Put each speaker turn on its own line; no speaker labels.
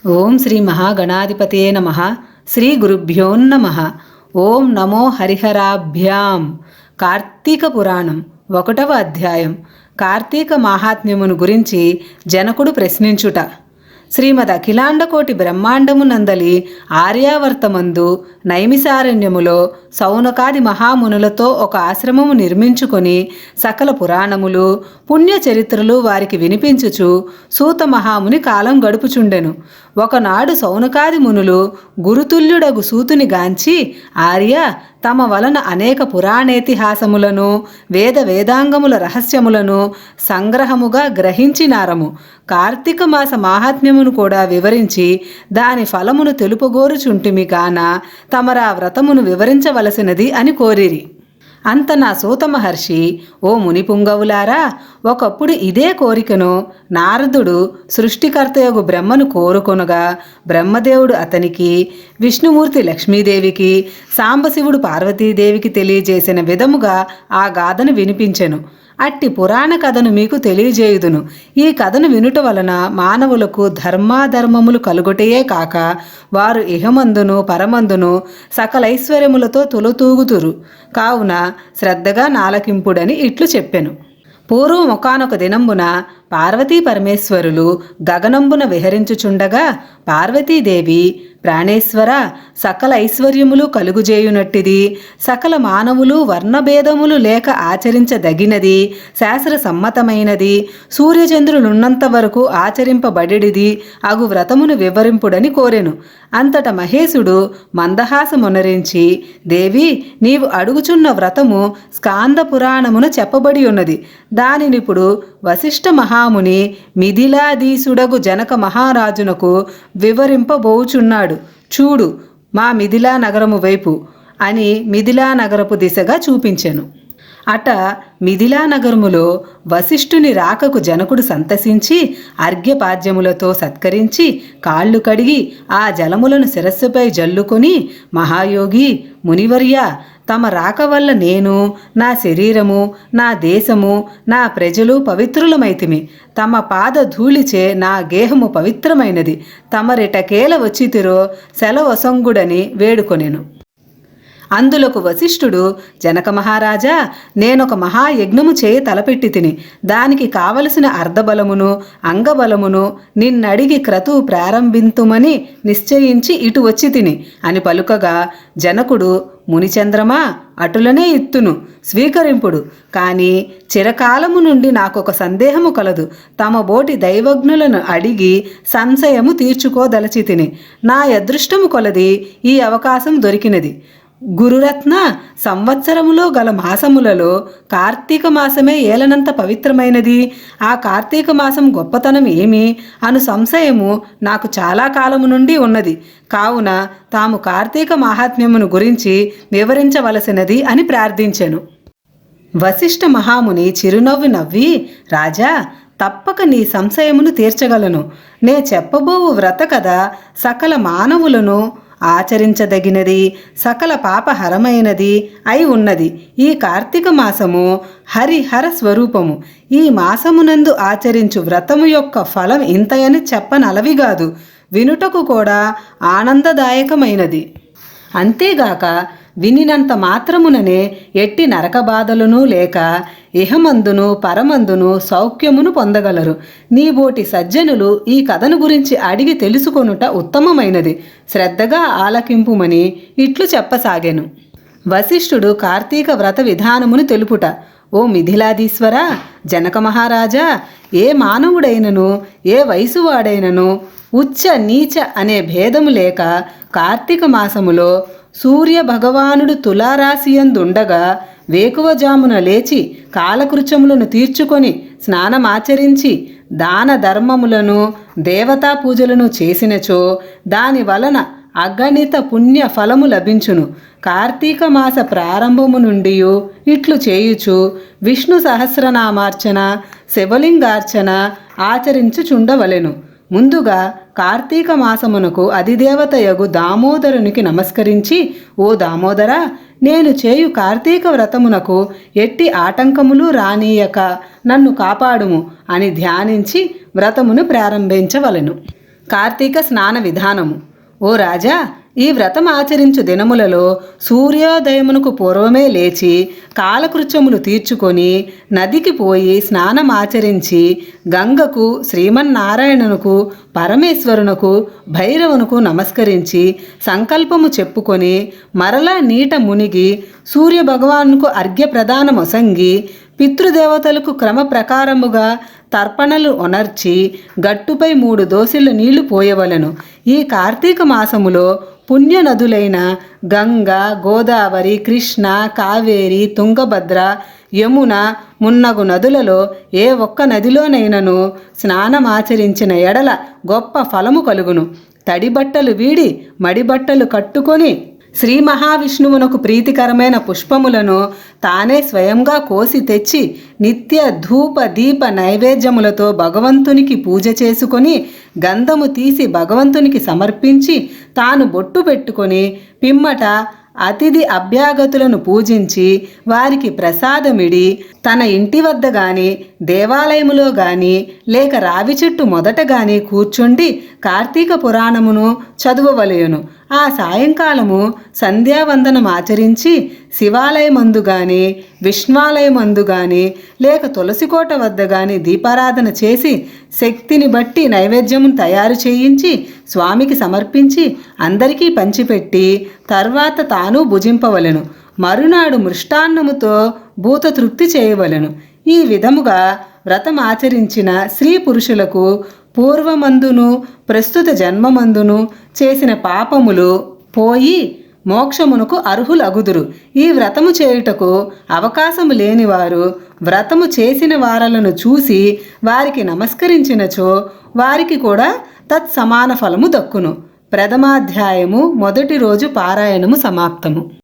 ఓం శ్రీ మహాగణాధిపతే నమః. శ్రీ గురుభ్యో నమః. ఓం నమో హరిహరాభ్యాం. కార్తీక పురాణం 1వ అధ్యాయం. కార్తీక మాహాత్మ్యమును గురించి జనకుడు ప్రశ్నించుట. శ్రీమద్ అఖిలాండకోటి బ్రహ్మాండమునందలి ఆర్యావర్తమందు నైమిసారణ్యములో సౌనకాది మహామునులతో ఒక ఆశ్రమము నిర్మించుకొని సకల పురాణములు పుణ్యచరిత్రలు వారికి వినిపించుచు సూత మహాముని కాలం గడుపుచుండెను. ఒకనాడు సౌనకాది మునులు గురుతుల్యుడగు సూతుని గాంచి, ఆర్య, తమ వలన అనేక పురాణేతిహాసములను వేదాంగముల రహస్యములను సంగ్రహముగా గ్రహించినారము. కార్తీక మాస మాహాత్మ్యమును కూడా వివరించి దాని ఫలమును తెలుపగోరుచుంటిమి కాన తమరా వ్రతమును వివరించవలసినది అని కోరిరి. అంత నా సూత మహర్షి, ఓ మునిపుంగవులారా, ఒకప్పుడు ఇదే కోరికను నారదుడు సృష్టికర్తయగు బ్రహ్మను కోరుకొనగా బ్రహ్మదేవుడు అతనికి, విష్ణుమూర్తి లక్ష్మీదేవికి, సాంబశివుడు పార్వతీదేవికి తెలియజేసిన విధముగా ఆ గాథను వినిపించెను. అట్టి పురాణ కథను మీకు తెలియజేయుదును. ఈ కథను వినుట వలన మానవులకు ధర్మాధర్మములు కలుగుటయే కాక వారు ఇహమందును పరమందును సకలైశ్వర్యములతో తులతూగుతురు. కావున శ్రద్ధగా నాలకింపుడని ఇట్లు చెప్పెను. పూర్వం ఒకానొక దినంబున పార్వతీ పరమేశ్వరులు గగనంబున విహరించుచుండగా పార్వతీదేవి, ప్రాణేశ్వర, సకల ఐశ్వర్యములు కలుగుజేయునట్టిది, సకల మానవులు వర్ణభేదములు లేక ఆచరించదగినది, శాస్త్ర సమ్మతమైనది, సూర్యచంద్రులున్నంత వరకు ఆచరింపబడిది అగు వ్రతమును వివరింపుడని కోరెను. అంతట మహేశుడు మందహాసమునరించి, దేవి, నీవు అడుగుచున్న వ్రతము స్కాంద పురాణమున చెప్పబడి ఉన్నది. దానినిప్పుడు వశిష్ఠ మహాముని మిథిలాధీసుడగు జనక మహారాజునకు వివరింపబోచున్నాడు. చూడు, మా మిథిలా నగరము వైపు అని మిథిలా నగరపు దిశగా చూపించెను. అట మిథిలా నగరములో వశిష్ఠుని రాకకు జనకుడు సంతసించి అర్ఘ్యపాద్యములతో సత్కరించి కాళ్ళు కడిగి ఆ జలములను శిరస్సుపై జల్లుకొని, మహాయోగి, మునివర్య, తమ రాక వల్ల నేను, నా శరీరము, నా దేశము, నా ప్రజలు పవిత్రులమైతిమి. తమ పాద ధూళిచే నా గేహము పవిత్రమైనది. తమరిటకేల వచ్చితిరో సెలవొసంగుడని వేడుకొనెను. అందులకు వశిష్ఠుడు, జనక మహారాజా, నేనొక మహాయజ్ఞము చేయ తలపెట్టి తిని దానికి కావలసిన అర్ధబలమును అంగబలమును నిన్నడిగి క్రతువు ప్రారంభింతుమని నిశ్చయించి ఇటు వచ్చి తిని అని పలుకగా, జనకుడు, మునిచంద్రమా, అటులనే ఇత్తును, స్వీకరింపుడు. కానీ చిరకాలము నుండి నాకొక సందేహము కలదు. తమ బోటి దైవజ్ఞులను అడిగి సంశయము తీర్చుకోదలచి తిని నా అదృష్టము కొలది ఈ అవకాశం దొరికినది. గురురత్న, సంవత్సరములో గల మాసములలో కార్తీక మాసమే ఏలనంత పవిత్రమైనది. ఆ కార్తీక మాసం గొప్పతనం ఏమి అను సంశయము నాకు చాలా కాలము నుండి ఉన్నది. కావున తాము కార్తీక మాహాత్మ్యమును గురించి వివరించవలసినది అని ప్రార్థించెను. వశిష్ఠ మహాముని చిరునవ్వు నవ్వి, రాజా, తప్పక నీ సంశయమును తీర్చగలను. నే చెప్పబోవు వ్రత కథ సకల మానవులను ఆచరించదగినది, సకల పాపహరమైనది అయి ఉన్నది. ఈ కార్తీక మాసము హరిహర స్వరూపము. ఈ మాసమునందు ఆచరించు వ్రతము యొక్క ఫలం ఇంతయని చెప్పనలవిగాదు, వినుటకు కూడా ఆనందదాయకమైనది. అంతేగాక వినినంత మాత్రముననే ఎట్టి నరక బాధలను లేక ఇహమందును పరమందును సౌఖ్యమును పొందగలరు. నీబోటి సజ్జనులు ఈ కథను గురించి అడిగి తెలుసుకొనుట ఉత్తమమైనది. శ్రద్ధగా ఆలకింపుమని ఇట్లు చెప్పసాగెను. వశిష్ఠుడు కార్తీక వ్రత విధానమును తెలుపుట. ఓ మిథిలాధీశ్వర, జనక మహారాజా, ఏ మానవుడైనను ఏ వయసువాడైనను ఉచ్చ నీచ అనే భేదము లేక కార్తీక మాసములో సూర్య భగవానుడు తులారాశియందుండగా వేకువజామున లేచి కాలకృత్యములను తీర్చుకొని స్నానమాచరించి దాన ధర్మములను దేవతా పూజలను చేసినచో దాని వలన అగణిత పుణ్య ఫలము లభించును. కార్తీక మాస ప్రారంభము నుండి ఇట్లు చేయుచు విష్ణు సహస్రనామార్చన, శివలింగార్చన ఆచరించుచుండవలెను. ముందుగా కార్తీక మాసమునకు అధిదేవతయగు దామోదరునికి నమస్కరించి, ఓ దామోదర, నేను చేయు కార్తీక వ్రతమునకు ఎట్టి ఆటంకములు రానీయక నన్ను కాపాడుము అని ధ్యానించి వ్రతమును ప్రారంభించవలెను. కార్తీక స్నాన విధానము. ఓ రాజా, ఈ వ్రతం ఆచరించు దినములలో సూర్యోదయమునకు పూర్వమే లేచి కాలకృత్యములు తీర్చుకొని నదికి పోయి స్నానమాచరించి గంగకు, శ్రీమన్నారాయణునకు, పరమేశ్వరునకు, భైరవునకు నమస్కరించి సంకల్పము చెప్పుకొని మరలా నీట మునిగి సూర్యభగవానుకు అర్ఘ్యప్రదానమొసంగి పితృదేవతలకు క్రమ ప్రకారముగా తర్పణలు ఒనర్చి గట్టుపై 3 దోసిళ్ల నీళ్లు పోయవలను. ఈ కార్తీక మాసములో పుణ్య నదులైన గంగ, గోదావరి, కృష్ణ, కావేరి, తుంగభద్ర, యమున మున్నగు నదులలో ఏ ఒక్క నదిలోనైనను స్నానమాచరించిన ఎడల గొప్ప ఫలము కలుగును. తడిబట్టలు వీడి మడిబట్టలు కట్టుకొని శ్రీ మహావిష్ణువునకు ప్రీతికరమైన పుష్పములను తానే స్వయంగా కోసి తెచ్చి నిత్య ధూప దీప నైవేద్యములతో భగవంతునికి పూజ చేసుకొని గంధము తీసి భగవంతునికి సమర్పించి తాను బొట్టు పెట్టుకొని పిమ్మట అతిథి అభ్యాగతులను పూజించి వారికి ప్రసాదమిడి తన ఇంటి వద్ద గాని దేవాలయములో గాని లేక రావి చెట్టు మొదట గాని కూర్చుండి కార్తీక పురాణమును చదువవలయును. ఆ సాయంకాలము సంధ్యావందనం ఆచరించి శివాలయమందు గాని విష్ణాలయమందు గాని లేక తులసికోట వద్ద గాని దీపారాధన చేసి శక్తిని బట్టి నైవేద్యమును తయారు చేయించి స్వామికి సమర్పించి అందరికీ పంచిపెట్టి తర్వాత తాను భుజింపవలెను. మరునాడు మృష్టాన్నముతో భూత తృప్తి చేయవలెను. ఈ విధముగా వ్రతం ఆచరించిన స్త్రీ పురుషులకు పూర్వమందును ప్రస్తుత జన్మమందును చేసిన పాపములు పోయి మోక్షమునకు అర్హులగుదురు. ఈ వ్రతము చేయుటకు అవకాశము లేనివారు వ్రతము చేసిన వారలను చూసి వారికి నమస్కరించినచో వారికి కూడా తత్సమాన ఫలము దక్కును. ప్రథమాధ్యాయము మొదటి రోజు పారాయణము సమాప్తము.